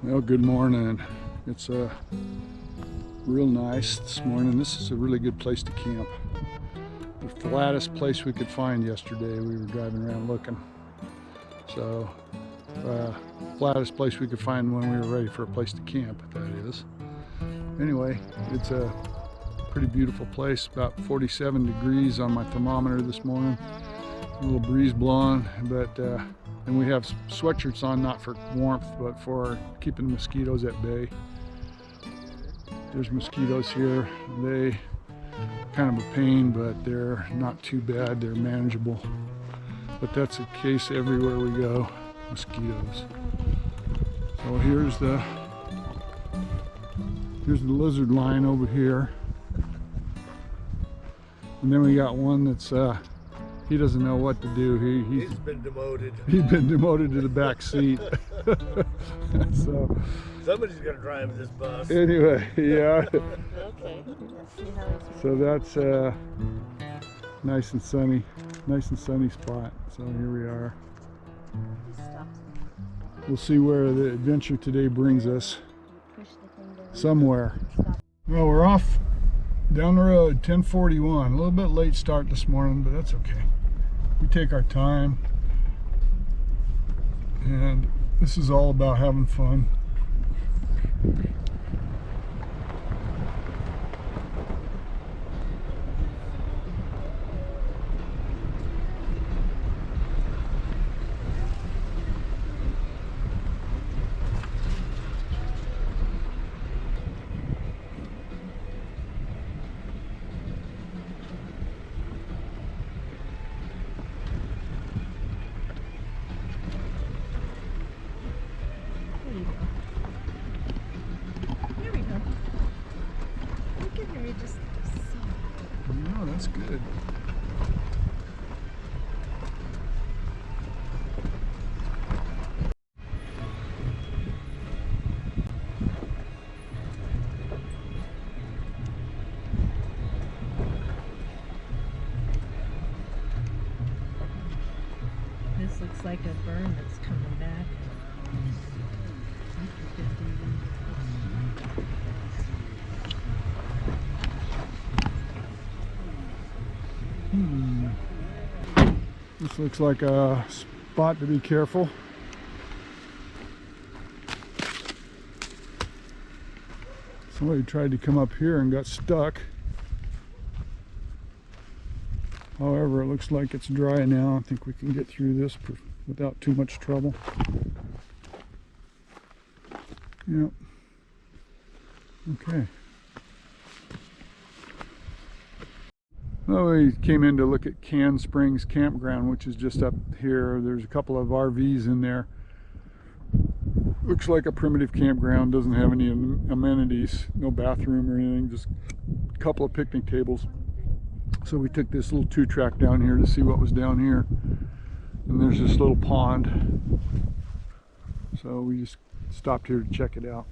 Well, good morning. It's real nice this morning. This is a really good place to camp. The flattest place we could find yesterday. We were driving around looking. So, flattest place we could find when we were ready for a place to camp, that is. Anyway, it's a pretty beautiful place. About 47 degrees on my thermometer this morning. A little breeze blowing, but and we have sweatshirts on, not for warmth, but for keeping the mosquitoes at bay. There's mosquitoes here. They kind of a pain, but they're not too bad. They're manageable. But that's the case everywhere we go, mosquitoes. So here's the lizard line over here. And then we got one that's he doesn't know what to do. He's been demoted. He's been demoted to the back seat. So somebody's gonna drive this bus. Anyway, yeah. Okay. So that's nice and sunny spot. So here we are. We'll see where the adventure today brings us. Somewhere. Well, we're off down the road, 10:41. A little bit late start this morning, but that's okay. We take our time, and this is all about having fun. No, that's good. This looks like a burn that's coming back. This looks like a spot to be careful. Somebody tried to come up here and got stuck. However, it looks like it's dry now. I think we can get through this without too much trouble. Yep. Okay. Well, we came in to look at Can Springs Campground, which is just up here. There's a couple of RVs in there. Looks like a primitive campground, doesn't have any amenities, no bathroom or anything, just a couple of picnic tables. So we took this little 2-track down here to see what was down here. And there's this little pond. So we just stopped here to check it out.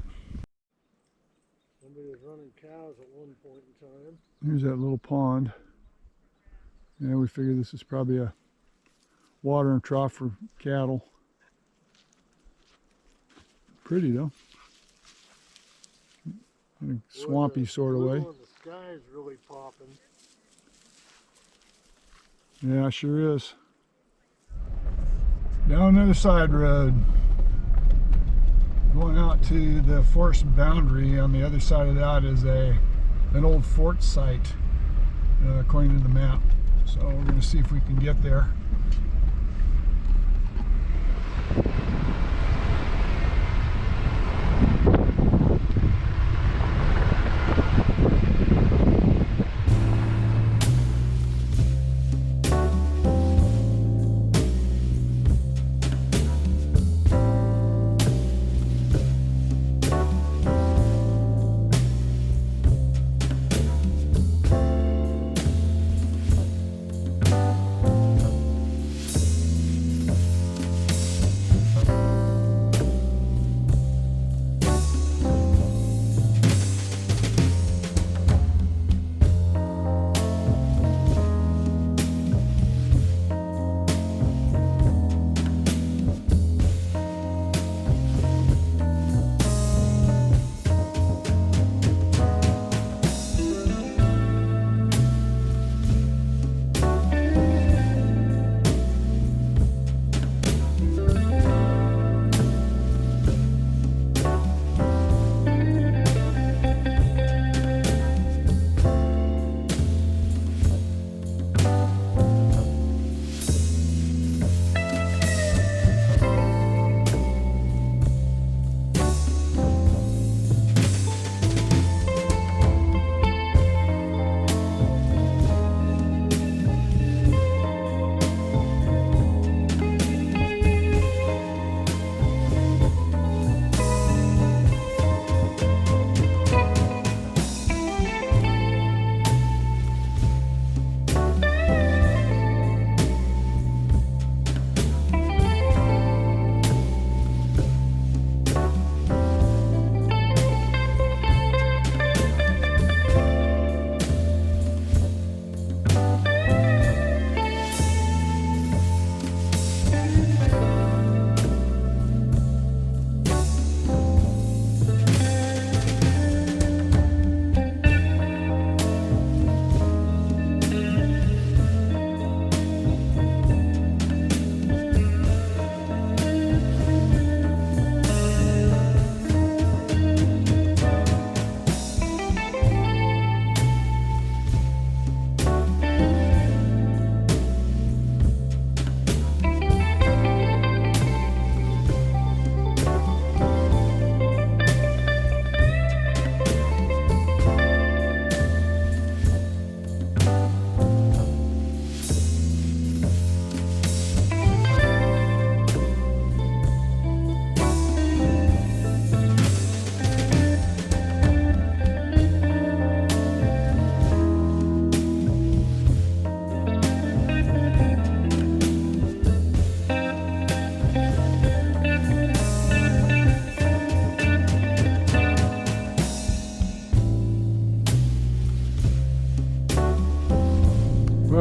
Somebody was running cows at one point in time. Here's that little pond. Yeah, we figure this is probably a watering trough for cattle. Pretty though. In a swampy sort of way. The sky is really popping. Yeah, sure is. Down the other side road. Going out to the forest boundary. On the other side of that is an old fort site, according to the map. So we're going to see if we can get there.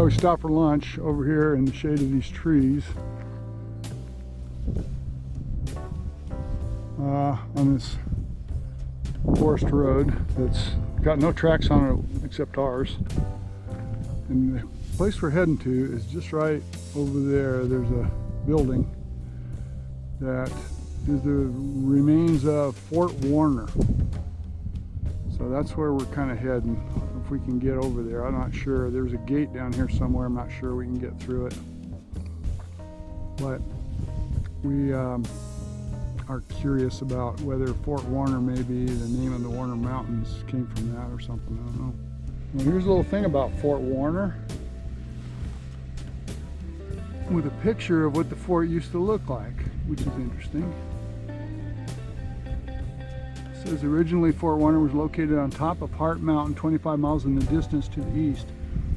Well, we stopped for lunch over here in the shade of these trees on this forest road that's got no tracks on it except ours. And the place we're heading to is just right over there. There's a building that is the remains of Fort Warner. So that's where we're kind of heading. If we can get over there, I'm not sure. There's a gate down here somewhere. I'm not sure we can get through it. But we are curious about whether Fort Warner, maybe the name of the Warner Mountains came from that or something. I don't know. Well, here's a little thing about Fort Warner with a picture of what the fort used to look like, which is interesting. It says originally Fort Warner was located on top of Hart Mountain, 25 miles in the distance to the east.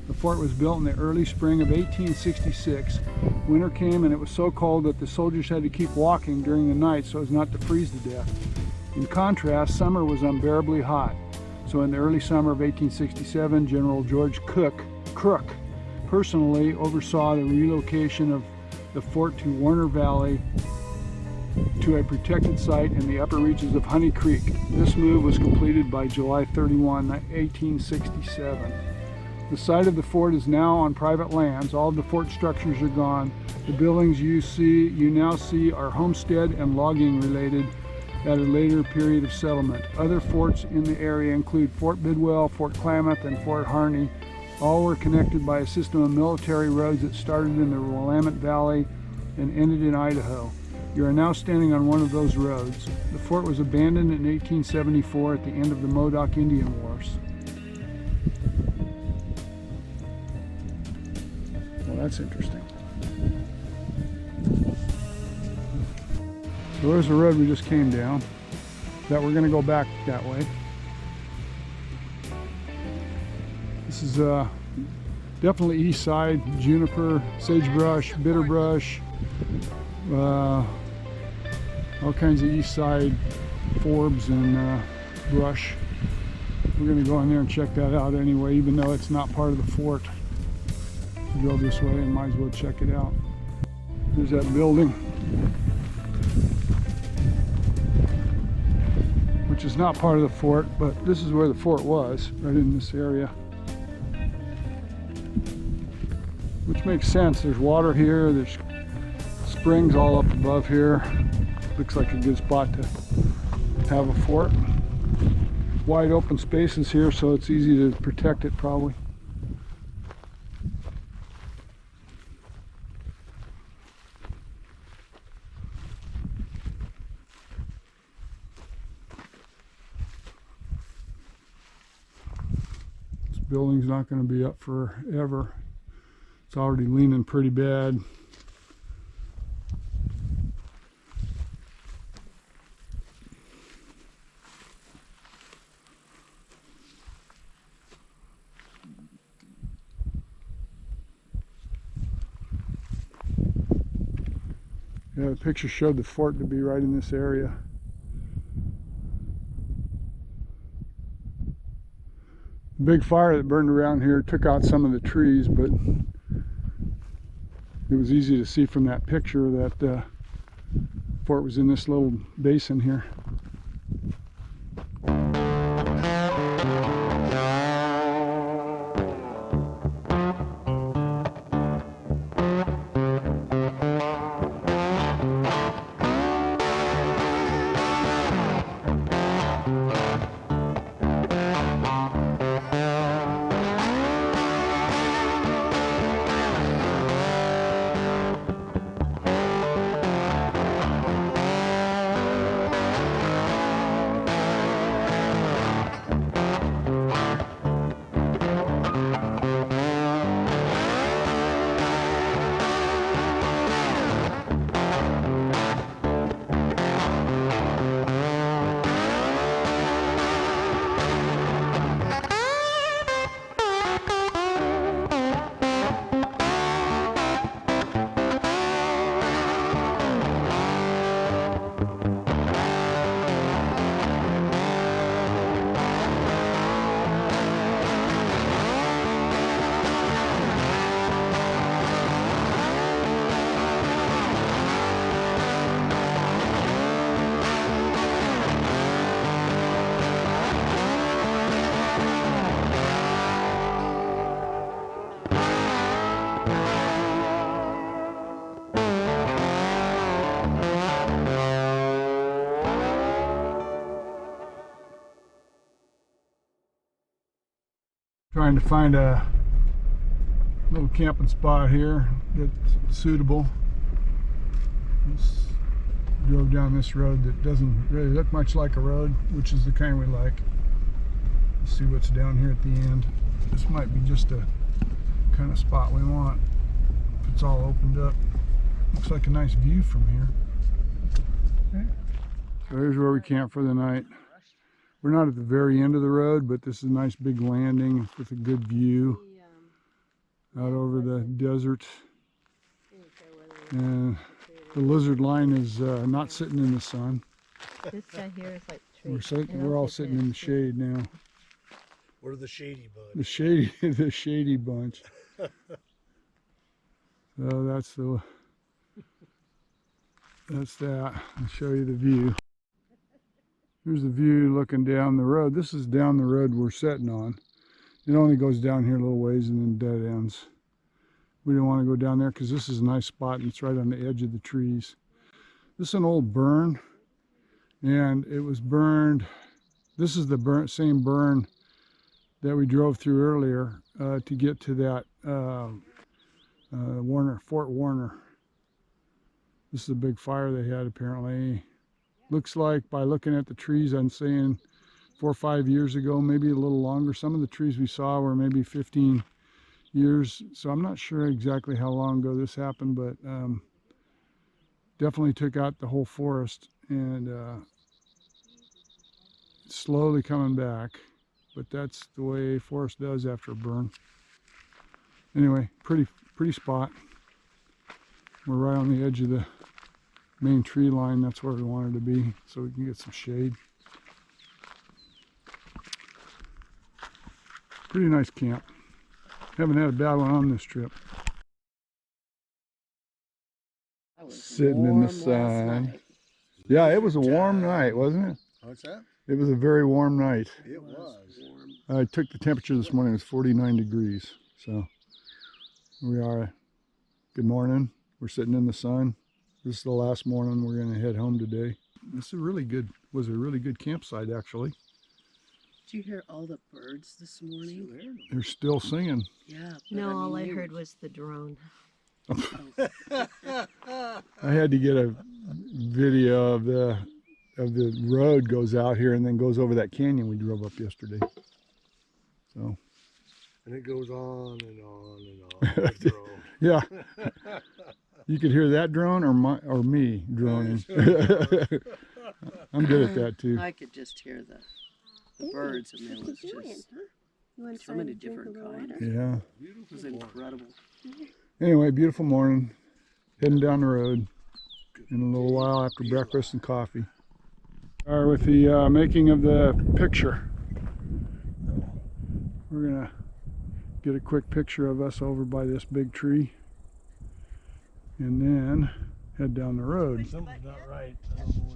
The fort was built in the early spring of 1866. Winter came and it was so cold that the soldiers had to keep walking during the night so as not to freeze to death. In contrast, summer was unbearably hot. So in the early summer of 1867, General George Crook personally oversaw the relocation of the fort to Warner Valley to a protected site in the upper reaches of Honey Creek. This move was completed by July 31, 1867. The site of the fort is now on private lands. All of the fort structures are gone. The buildings you now see are homestead and logging related at a later period of settlement. Other forts in the area include Fort Bidwell, Fort Klamath, and Fort Harney. All were connected by a system of military roads that started in the Willamette Valley and ended in Idaho. You are now standing on one of those roads. The fort was abandoned in 1874 at the end of the Modoc Indian Wars. Well, that's interesting. So there's the road we just came down, that we're going to go back that way. This is definitely east side, juniper, sagebrush, bitterbrush, all kinds of east side forbs and brush. We're going to go in there and check that out anyway, even though it's not part of the fort. We go this way and might as well check it out. There's that building, which is not part of the fort, but this is where the fort was, right in this area. Which makes sense. There's water here, there's springs all up above here. Looks like a good spot to have a fort. Wide open spaces here, so it's easy to protect it probably. This building's not going to be up forever. It's already leaning pretty bad. Yeah, the picture showed the fort to be right in this area. The big fire that burned around here took out some of the trees, but it was easy to see from that picture that the fort was in this little basin here. Trying to find a little camping spot here that's suitable. Just drove down this road that doesn't really look much like a road, which is the kind we like. Let's see what's down here at the end. This might be just a kind of spot we want. If it's all opened up. Looks like a nice view from here. So here's where we camp for the night. We're not at the very end of the road, but this is a nice big landing with a good view out over the desert. And the lizard line is not sitting in the sun. This guy here is like tree. We're all sitting in the shade now. We're the shady bud. The shady bunch. So that's that. I'll show you the view. Here's the view looking down the road. This is down the road we're sitting on. It only goes down here a little ways and then dead ends. We don't want to go down there because this is a nice spot and it's right on the edge of the trees. This is an old burn, and it was burned. This is the same burn that we drove through earlier to get to that Fort Warner. This is a big fire they had apparently. Looks like, by looking at the trees, I'm saying 4 or 5 years ago, maybe a little longer. Some of the trees we saw were maybe 15 years, so I'm not sure exactly how long ago this happened, but definitely took out the whole forest, and it's slowly coming back, but that's the way forest does after a burn. Anyway, pretty spot. We're right on the edge of the main tree line. That's where we wanted to be, so we can get some shade. Pretty nice camp. Haven't had a bad one on this trip. Sitting in the sun. Yeah, it was a warm night, wasn't it? What's that? It was a very warm night. It was. I took the temperature this morning. It was 49 degrees. So we are. Good morning. We're sitting in the sun. This is the last morning. We're going to head home today. This is was a really good campsite, actually. Did you hear all the birds this morning? They're still singing. Yeah. No, all I heard was the drone. I had to get a video of the road goes out here and then goes over that canyon we drove up yesterday. So. And it goes on and on and on. Like drone. Yeah. You could hear that drone or me droning. I'm good at that too. I could just hear the birds, and there was just so many different kinds. Yeah. It was incredible. Anyway, beautiful morning. Heading down the road in a little while after breakfast and coffee. All right, with the making of the picture. We're gonna get a quick picture of us over by this big tree and then head down the road. Something's not right. I don't know